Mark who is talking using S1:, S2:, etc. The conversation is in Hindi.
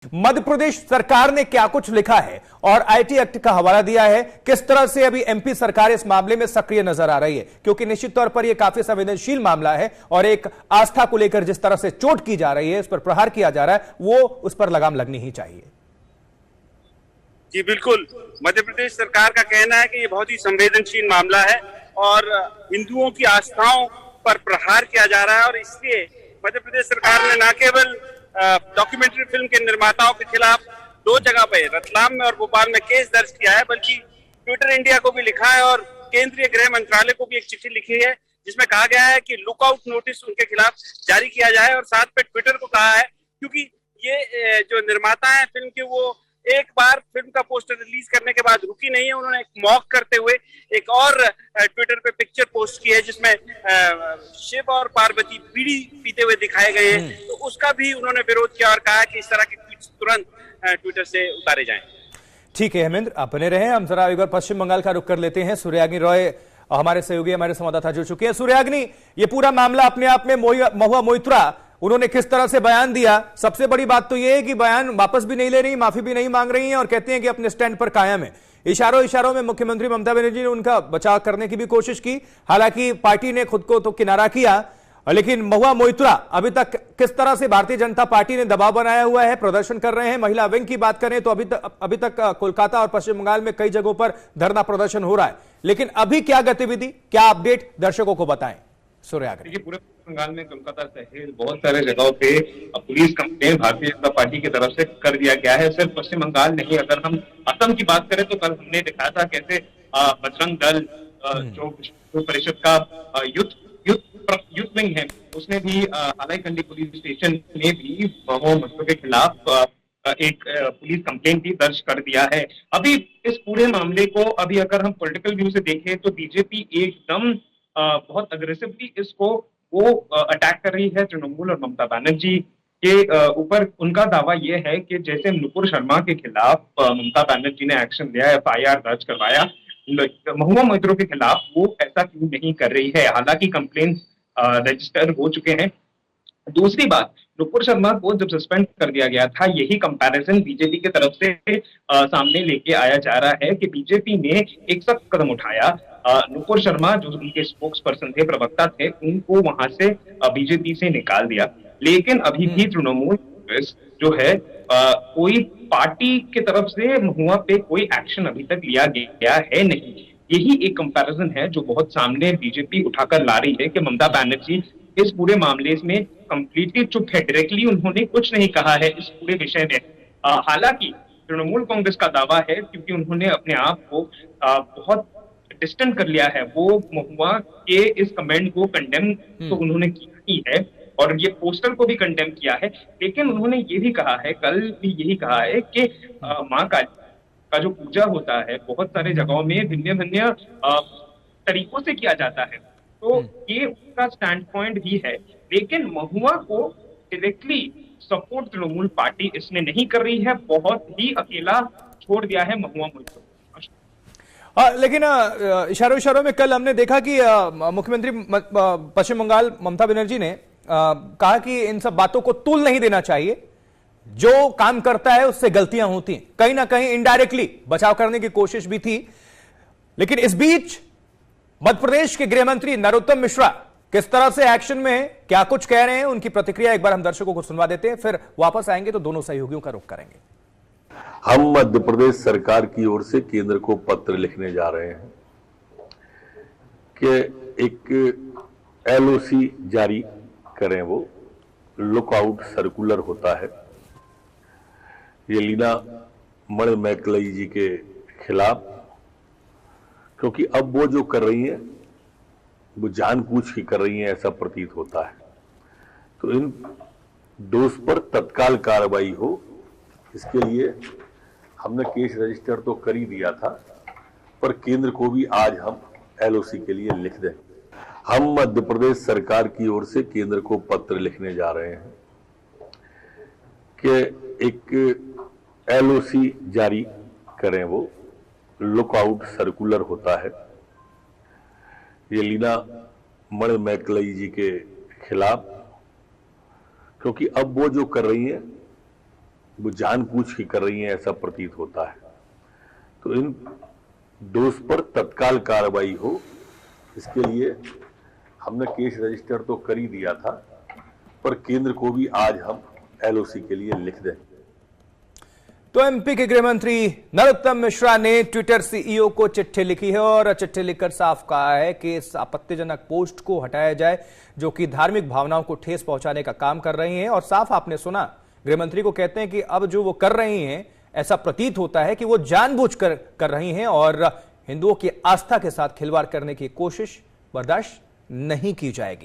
S1: मध्य प्रदेश सरकार ने क्या कुछ लिखा है और आईटी एक्ट का हवाला दिया है, किस तरह से अभी एमपी सरकार इस मामले में सक्रिय नजर आ रही है, क्योंकि निश्चित तौर पर यह काफी संवेदनशील मामला है और एक आस्था को लेकर जिस तरह से चोट की जा रही है, इस पर प्रहार किया जा रहा है, वो उस पर लगाम लगनी ही चाहिए।
S2: जी बिल्कुल, मध्य प्रदेश सरकार का कहना है कि ये बहुत ही संवेदनशील मामला है और हिंदुओं की आस्थाओं पर प्रहार किया जा रहा है और इसलिए मध्य प्रदेश सरकार ने न केवल डॉक्यूमेंट्री फिल्म के निर्माताओं के खिलाफ दो जगह पे रतलाम में और भोपाल में केस दर्ज किया है, बल्कि ट्विटर इंडिया को भी लिखा है और केंद्रीय गृह मंत्रालय को भी एक चिट्ठी लिखी है जिसमें कहा गया है कि लुकआउट नोटिस उनके खिलाफ जारी किया जाए और साथ पे ट्विटर को कहा है, क्योंकि ये जो निर्माता है फिल्म के, वो एक बार फिल्म का पोस्टर रिलीज करने के बाद रुकी नहीं है। उन्होंने एक मॉक करते हुए एक और ट्विटर पे पिक्चर पोस्ट की है जिसमें शिव और पार्वती बीड़ी पीते हुए दिखाए गए हैं, तो उसका भी उन्होंने विरोध किया और कहा कि इस तरह के ट्वीट्स तुरंत ट्विटर से उतारे जाएं।
S1: ठीक है हेमेंद्र, आप बने रहे। हम जरा एक बार पश्चिम बंगाल का रुख कर लेते हैं। सूर्याग्नि रॉय हमारे सहयोगी, हमारे संवाददाता जुड़ चुके हैं। सूर्याग्नि, ये पूरा मामला अपने आप में महुआ मोइत्रा उन्होंने किस तरह से बयान दिया, सबसे बड़ी बात तो यह है कि बयान वापस भी नहीं ले रही, माफी भी नहीं मांग रही हैं और कहते हैं कि अपने स्टैंड पर कायम है। इशारों इशारों में मुख्यमंत्री ममता बनर्जी ने उनका बचाव करने की भी कोशिश की, हालांकि पार्टी ने खुद को तो किनारा किया, लेकिन महुआ मोइत्रा अभी तक किस तरह से भारतीय जनता पार्टी ने दबाव बनाया हुआ है, प्रदर्शन कर रहे हैं। महिला विंग की बात करें तो अभी तक कोलकाता और पश्चिम बंगाल में कई जगहों पर धरना प्रदर्शन हो रहा है, लेकिन अभी क्या गतिविधि, क्या अपडेट दर्शकों को बताएं। सूर्याग्नि,
S3: पूरे बंगाल में कोलकाता सहित बहुत सारे जगहों पे police complain Bharatiya Janata party की तरफ से कर दिया गया है। सिर्फ पश्चिम बंगाल नहीं, अगर हम असम की बात करें तो कल हमने दिखाया था कैसे बजरंग दल जो परिषद का युद्ध विंग है, उसने भी हालाईकंडी पुलिस स्टेशन में भी महुआ मोइत्रा के खिलाफ एक पुलिस कंप्लेंट भी दर्ज कर दिया है। अभी इस पूरे मामले को अभी अगर हम पॉलिटिकल व्यू से देखें तो बीजेपी एकदम बहुत अग्रेसिवली इसको वो अटैक कर रही है। तृणमूल और ममता बनर्जी के ऊपर उनका दावा यह है कि जैसे नुपुर शर्मा के खिलाफ ममता बनर्जी ने एक्शन लिया, एफआईआर दर्ज करवाया, महुआ मोइत्रा के खिलाफ वो ऐसा क्यों नहीं कर रही है। हालांकि कंप्लेन रजिस्टर हो चुके हैं। दूसरी बात, नुपुर शर्मा को जब सस्पेंड कर दिया गया था, यही कंपैरिजन बीजेपी की तरफ से सामने लेके आया जा रहा है कि बीजेपी ने एक सख्त कदम उठाया। नुपुर शर्मा जो उनके स्पोक्स पर्सन थे, प्रवक्ता थे, उनको वहां से बीजेपी से निकाल दिया, लेकिन अभी भी तृणमूल जो है कोई पार्टी की तरफ से महुआ पे कोई एक्शन अभी तक लिया गया है नहीं। यही एक कंपैरिजन है जो बहुत सामने बीजेपी उठाकर ला रही है कि ममता बनर्जी इस पूरे मामले में कंप्लीटली चुप है, डायरेक्टली उन्होंने कुछ नहीं कहा है इस पूरे विषय में। हालांकि तृणमूल कांग्रेस का दावा है, क्योंकि उन्होंने अपने आप को बहुत डिस्टेंट कर लिया है, वो महुआ के इस कमेंट को कंडेम तो उन्होंने की है और ये पोस्टर को भी कंडेम किया है, लेकिन उन्होंने ये भी कहा है, कल भी यही कहा है कि माँ काली का जो पूजा होता है बहुत सारे जगहों में भिन्न भिन्न तरीकों से किया जाता है, तो ये उसका स्टैंड पॉइंट भी है। लेकिन महुआ को डायरेक्टली सपोर्ट तृणमूल पार्टी इसने नहीं कर रही है, बहुत ही अकेला छोड़ दिया है महुआ मोइत्रा।
S1: लेकिन इशारों में कल हमने देखा कि मुख्यमंत्री पश्चिम बंगाल ममता बनर्जी ने कहा कि इन सब बातों को तूल नहीं देना चाहिए, जो काम करता है उससे गलतियां होती हैं, कहीं ना कहीं इनडायरेक्टली बचाव करने की कोशिश भी थी। लेकिन इस बीच मध्य प्रदेश के गृह मंत्री नरोत्तम मिश्रा किस तरह से एक्शन में है, क्या कुछ कह रहे हैं, उनकी प्रतिक्रिया एक बार हम दर्शकों को सुनवा देते हैं, फिर वापस आएंगे तो दोनों सहयोगियों का रुख करेंगे।
S4: हम मध्य प्रदेश सरकार की ओर से केंद्र को पत्र लिखने जा रहे हैं कि एक एलओसी जारी करें। वो लुकआउट सर्कुलर होता है, ये लीना मणि मैकलई जी के खिलाफ, क्योंकि अब वो जो कर रही हैं वो जानबूझ के कर रही हैं, ऐसा प्रतीत होता है। तो इन दोष पर तत्काल कार्रवाई हो, इसके लिए हमने केस रजिस्टर तो कर ही दिया था, पर केंद्र को भी आज हम एलओसी के लिए लिख दें। हम मध्य प्रदेश सरकार की ओर से केंद्र को पत्र लिखने जा रहे हैं कि एक एलओसी जारी करें। वो लुकआउट सर्कुलर होता है, ये लीना मणि मैकलई जी के खिलाफ, क्योंकि अब वो जो कर रही हैं वो जानबूझ के कर रही हैं ऐसा प्रतीत होता है। तो इन दोष पर तत्काल कार्रवाई हो, इसके लिए हमने केस रजिस्टर तो कर ही दिया था, पर केंद्र को भी आज हम एलओसी के लिए लिख दें।
S1: तो एमपी के गृह मंत्री नरोत्तम मिश्रा ने ट्विटर सीईओ को चिट्ठी लिखी है और चिट्ठी लिखकर साफ कहा है कि इस आपत्तिजनक पोस्ट को हटाया जाए जो कि धार्मिक भावनाओं को ठेस पहुंचाने का काम कर रही हैं। और साफ आपने सुना, गृह मंत्री को कहते हैं कि अब जो वो कर रही हैं ऐसा प्रतीत होता है कि वो जानबूझकर कर रही हैं और हिंदुओं की आस्था के साथ खिलवाड़ करने की कोशिश बर्दाश्त नहीं की जाएगी।